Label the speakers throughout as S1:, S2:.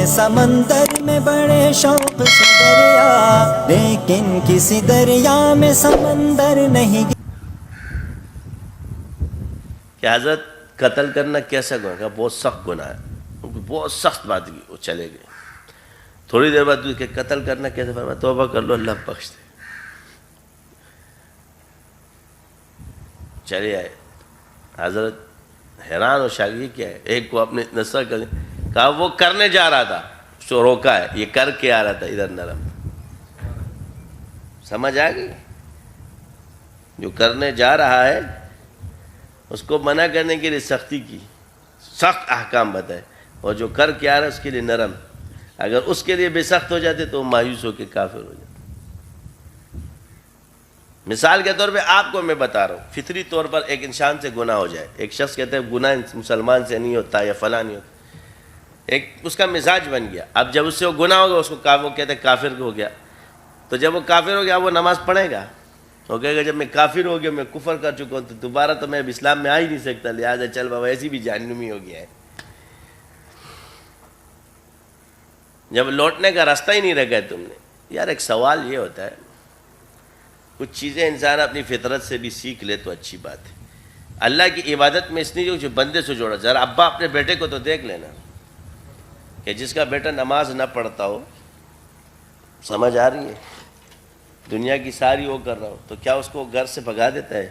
S1: سمندر میں بڑے شوق سے دریا، لیکن کسی دریا میں سمندر نہیں۔
S2: کہ حضرت قتل کرنا کیسا گناہ ہے؟ بہت سخت گناہ ہے، بہت سخت بات کی، وہ چلے گئے۔ تھوڑی دیر بعد کہ قتل کرنا کیسے؟ فرمایا توبہ کر لو اللہ بخش دے۔ چلے آئے، حضرت حیران و شاگردی کیا ہے، ایک کو اپنے نصر کر کہا وہ کرنے جا رہا تھا، اس کو روکا ہے، یہ کر کے آ رہا تھا ادھر نرم۔ سمجھ آ گئی؟ جو کرنے جا رہا ہے اس کو منع کرنے کے لیے سختی کی، سخت احکام بتائے، اور جو کر کے آ رہا ہے اس کے لیے نرم۔ اگر اس کے لیے بے سخت ہو جاتے تو مایوس ہو کے کافر ہو جاتے۔ مثال کے طور پہ آپ کو میں بتا رہا ہوں، فطری طور پر ایک انسان سے گناہ ہو جائے، ایک شخص کہتا ہے گناہ مسلمان سے نہیں ہوتا یا فلاں نہیں ہوتا، ایک اس کا مزاج بن گیا۔ اب جب اس سے وہ گناہ ہوگا اس کو وہ کہتے ہیں کافر ہو گیا، تو جب وہ کافر ہو گیا وہ نماز پڑھے گا، وہ کہے گا جب میں کافر ہو گیا، میں کفر کر چکا ہوں، تو دوبارہ تو میں اب اسلام میں آ ہی نہیں سکتا، لہٰذا چل بابا ایسی بھی جہنمی ہو گیا ہے۔ جب لوٹنے کا راستہ ہی نہیں رکھا ہے تم نے۔ یار ایک سوال یہ ہوتا ہے، کچھ چیزیں انسان اپنی فطرت سے بھی سیکھ لے تو اچھی بات ہے۔ اللہ کی عبادت میں اس لیے جو بندے سے جوڑا، ذرا ابا اپنے بیٹے کو تو دیکھ لینا کہ جس کا بیٹا نماز نہ پڑھتا ہو، سمجھ آ رہی ہے، دنیا کی ساری وہ کر رہا ہو، تو کیا اس کو گھر سے بھگا دیتا ہے؟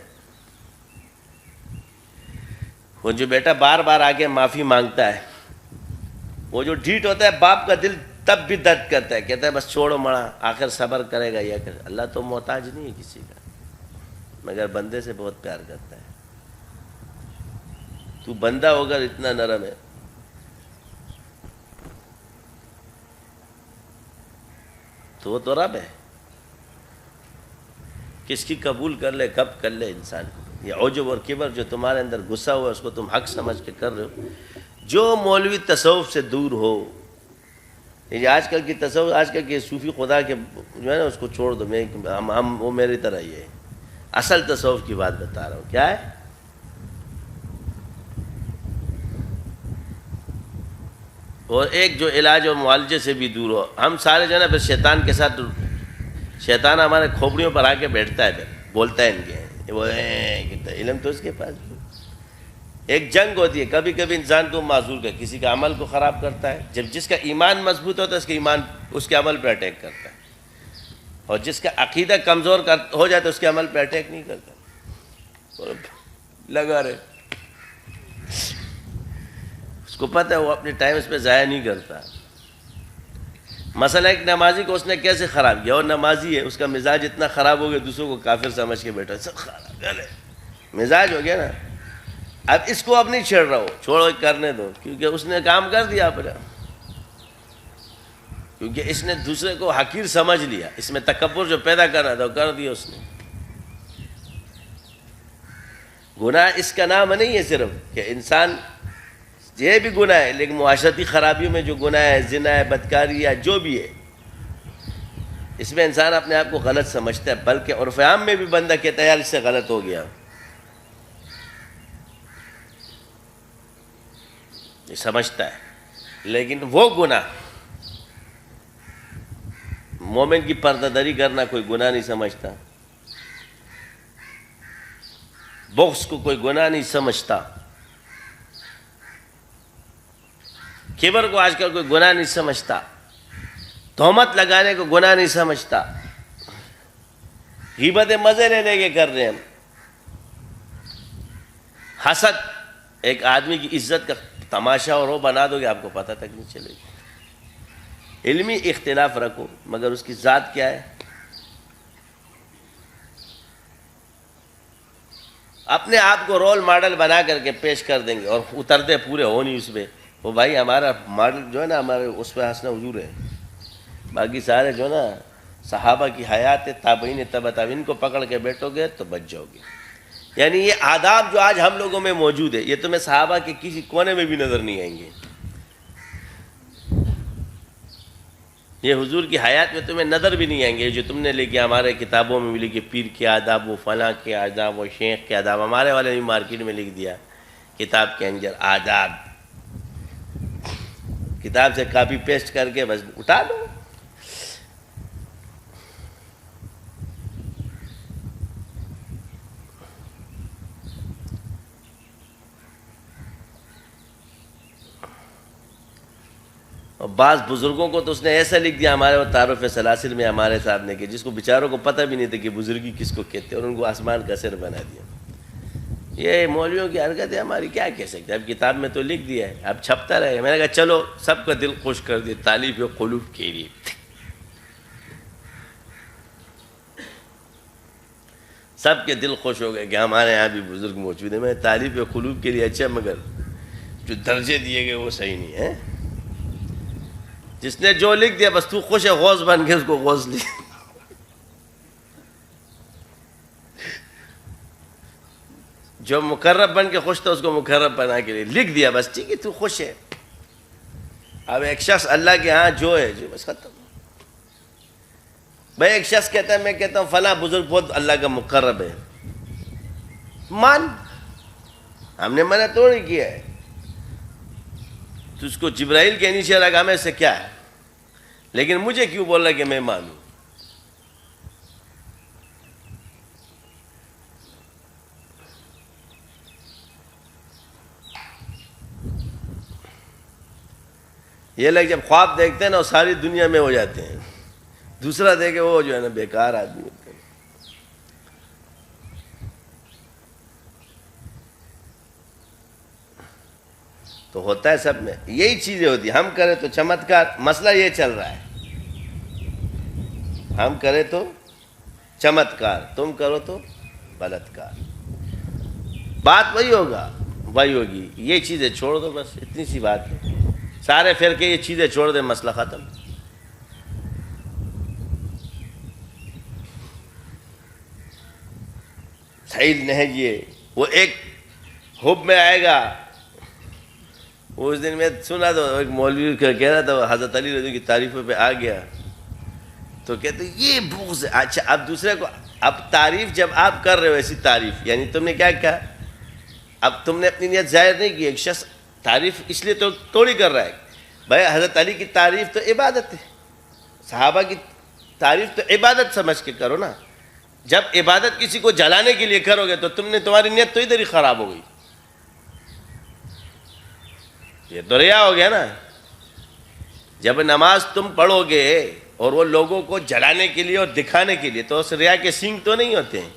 S2: وہ جو بیٹا بار بار آگے معافی مانگتا ہے، وہ جو ڈھیٹ ہوتا ہے باپ کا دل تب بھی درد کرتا ہے، کہتا ہے بس چھوڑو مڑا، آخر صبر کرے گا یا کرے۔ اللہ تو محتاج نہیں ہے کسی کا، مگر بندے سے بہت پیار کرتا ہے۔ تو بندہ ہو کر اتنا نرم ہے، تو وہ تو رب ہے، کس کی قبول کر لے کب کر لے انسان۔ یہ عجب اور کبر جو تمہارے اندر گھسا ہوا ہے اس کو تم حق سمجھ کے کر رہے ہو۔ جو مولوی تصوف سے دور ہو، یہ آج کل کی تصوف، آج کل کے صوفی خدا کے جو ہے نا اس کو چھوڑ دو، ہم وہ میری طرح ہی ہے۔ اصل تصوف کی بات بتا رہا ہوں، کیا ہے؟ اور ایک جو علاج و معالجے سے بھی دور ہو۔ ہم سارے جو ہے نا پھر شیطان کے ساتھ، شیطان ہمارے کھوپڑیوں پر آ کے بیٹھتا ہے، پھر بولتا ہے ان کے وہ علم تو اس کے پاس بھی۔ ایک جنگ ہوتی ہے، کبھی کبھی انسان کو معذور کر کسی کا عمل کو خراب کرتا ہے، جب جس کا ایمان مضبوط ہوتا ہے اس کے ایمان اس کے عمل پہ اٹیک کرتا ہے، اور جس کا عقیدہ کمزور ہو جاتا ہے اس کے عمل پہ اٹیک نہیں کرتا، لگا رہے، اس کو پتہ ہے وہ اپنے ٹائم اس پہ ضائع نہیں کرتا۔ مثلا ایک نمازی کو اس نے کیسے خراب کیا، اور نمازی ہے، اس کا مزاج اتنا خراب ہو گیا دوسروں کو کافر سمجھ کے بیٹھا، سب خراب مزاج ہو گیا نا۔ اب اس کو اب نہیں چھیڑ رہا ہو، چھوڑو کرنے دو، کیونکہ اس نے کام کر دیا اپنا، کیونکہ اس نے دوسرے کو حقیر سمجھ لیا، اس میں تکبر جو پیدا کرنا تھا وہ کر دیا اس نے۔ گناہ اس کا نام نہیں ہے صرف کہ انسان، یہ بھی گناہ ہے، لیکن معاشرتی خرابیوں میں جو گناہ ہے، زنا ہے، بدکاری یا جو بھی ہے، اس میں انسان اپنے آپ کو غلط سمجھتا ہے، بلکہ عرف عام میں بھی بندہ کہتا ہے یار اس سے غلط ہو گیا، یہ سمجھتا ہے۔ لیکن وہ گناہ، مومن کی پردہ داری کرنا کوئی گناہ نہیں سمجھتا، بغض کو کوئی گناہ نہیں سمجھتا، کبر کو آج کل کوئی گناہ نہیں سمجھتا، تہمت لگانے کو گناہ نہیں سمجھتا، غیبتیں مزے لینے کے کر رہے ہیں ہم۔ حسد ایک آدمی کی عزت کا تماشا اور وہ بنا دو گے آپ کو پتہ تک نہیں چلے گی۔ علمی اختلاف رکھو مگر اس کی ذات کیا ہے، اپنے آپ کو رول ماڈل بنا کر کے پیش کر دیں گے اور اترتے پورے ہو نہیں اس پہ، وہ بھائی ہمارا ماڈل جو ہے نا ہمارے اس پہ حسن حضور ہے، باقی سارے جو نا صحابہ کی حیات تابعین تبع تابعین کو پکڑ کے بیٹھو گے تو بچ جاؤ گے۔ یعنی یہ آداب جو آج ہم لوگوں میں موجود ہے یہ تمہیں صحابہ کے کسی کونے میں بھی نظر نہیں آئیں گے، یہ حضور کی حیات میں تمہیں نظر بھی نہیں آئیں گے، جو تم نے لکھے ہمارے کتابوں میں بھی لکھے، پیر کے آداب، وہ فلاں کے آداب، وہ شیخ کے آداب، ہمارے والے بھی مارکیٹ میں لکھ دیا کتاب کے اندر آداب، کتاب سے کاپی پیسٹ کر کے بس اٹھا لو. اور بعض بزرگوں کو تو اس نے ایسا لکھ دیا ہمارے وہ تعارف سلاسل میں ہمارے صاحب نے کہ جس کو بیچاروں کو پتہ بھی نہیں تھا کہ بزرگی کس کو کہتے ہیں، اور ان کو آسمان کا سر بنا دیا. یہ مولویوں کی حرکت ہے ہماری، کیا کہہ سکتے ہیں. اب کتاب میں تو لکھ دیا ہے، اب چھپتا رہے. میں نے کہا چلو سب کا دل خوش کر دیا تالیف قلوب کے لیے. سب کے دل خوش ہو گئے کہ ہمارے یہاں بھی بزرگ موجود ہیں. میں تالیف قلوب کے لیے اچھا، مگر جو درجے دیے گئے وہ صحیح نہیں ہے. جس نے جو لکھ دیا بس تو خوش ہے، غوث بن کے اس کو غوث لکھ. جو مقرب بن کے خوش تھا اس کو مقرب بنا کے لیے لکھ دیا بس. ٹھیک ہے تو خوش ہے. اب ایک شخص اللہ کے ہاں جو ہے جو بس ختم. بھائی ایک شخص کہتا ہے میں کہتا ہوں فلاں بزرگ بہت اللہ کا مقرب ہے، مان، ہم نے منع تو نہیں کیا ہے. تو اس کو جبرائیل کے نیچے لگا میں سے کیا ہے، لیکن مجھے کیوں بول رہا کہ میں مانوں. یہ لوگ جب خواب دیکھتے ہیں نا وہ ساری دنیا میں ہو جاتے ہیں، دوسرا دیکھے وہ جو ہے نا بیکار آدمی ہوتے ہیں. تو ہوتا ہے سب میں یہی چیزیں ہوتی ہیں. ہم کریں تو چمتکار. مسئلہ یہ چل رہا ہے، ہم کریں تو چمتکار، تم کرو تو بلاتکار. بات وہی ہوگا، وہی ہوگی. یہ چیزیں چھوڑ دو بس، اتنی سی بات ہے. سارے فرقے یہ چیزیں چھوڑ دیں، مسئلہ ختم. صحیح نہیں. یہ وہ ایک حب میں آئے گا. اس دن میں سنا تو ایک مولوی کہہ رہا تھا حضرت علی رضی کی تعریفوں پہ آ گیا تو کہتے یہ بغض ہے. اچھا اب دوسرے کو، اب تعریف جب آپ کر رہے ہو ایسی تعریف، یعنی تم نے کیا کہا، اب تم نے اپنی نیت ظاہر نہیں کی. ایک شخص تعریف اس لیے تو توڑی کر رہا ہے. بھائی حضرت علی کی تعریف تو عبادت ہے، صحابہ کی تعریف تو عبادت سمجھ کے کرو نا. جب عبادت کسی کو جلانے کے لیے کرو گے تو تمہاری نیت تو ادھر ہی خراب ہو گئی. یہ تو ریا ہو گیا نا. جب نماز تم پڑھو گے اور وہ لوگوں کو جلانے کے لیے اور دکھانے کے لیے، تو اس ریا کے سینگ تو نہیں ہوتے ہیں.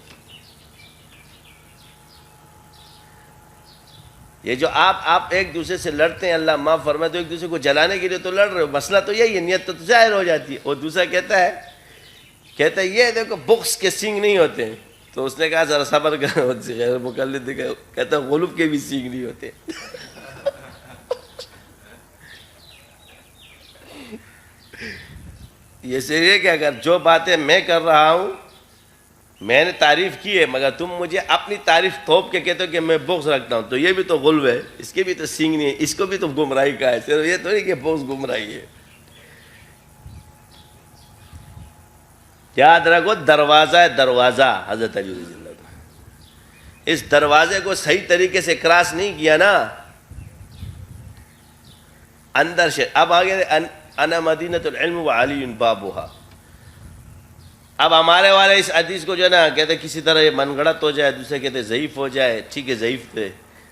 S2: یہ جو آپ ایک دوسرے سے لڑتے ہیں، اللہ معاف فرمائے، تو ایک دوسرے کو جلانے کے لیے تو لڑ رہے ہو. مسئلہ تو یہی ہے، نیت تو ظاہر ہو جاتی ہے. اور دوسرا کہتا ہے یہ دیکھو بغض کے سینگ نہیں ہوتے ہیں. تو اس نے کہا ذرا صبر کرو. غیر مقلد کہتا غلب کے بھی سینگ نہیں ہوتے. یہ سے یہ کہ اگر جو باتیں میں کر رہا ہوں میں نے تعریف کی ہے، مگر تم مجھے اپنی تعریف تھوپ کے کہتے ہو کہ میں بغض رکھتا ہوں، تو یہ بھی تو غلب ہے، اس کے بھی تو سینگ نہیں ہے، اس کو بھی تو گمراہی کا ہے. صرف یہ تو نہیں کہ بغض گمراہی ہے. یاد رکھو دروازہ ہے، دروازہ حضرت علی رضی اللہ عنہ. اس دروازے کو صحیح طریقے سے کراس نہیں کیا نا، اندر سے. اب آگے انا مدینۃ العلم وعلی بابها. اب ہمارے والے اس حدیث کو جو ہے نا کہتے کسی طرح یہ من گڑت ہو جائے، دوسرے کہتے ضعیف ہو جائے. ٹھیک ہے ضعیف تھے،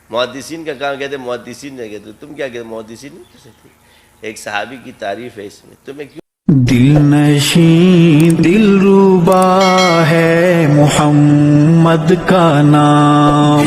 S2: محدثین کا کام کہتے محدثین نے کہتے. تم کیا کہتے محدثین نہیں کہہ سکتے. ایک صحابی کی تعریف ہے اس میں. تمہیں کیوں
S3: دل نشین دل ربا ہے محمد کا نام.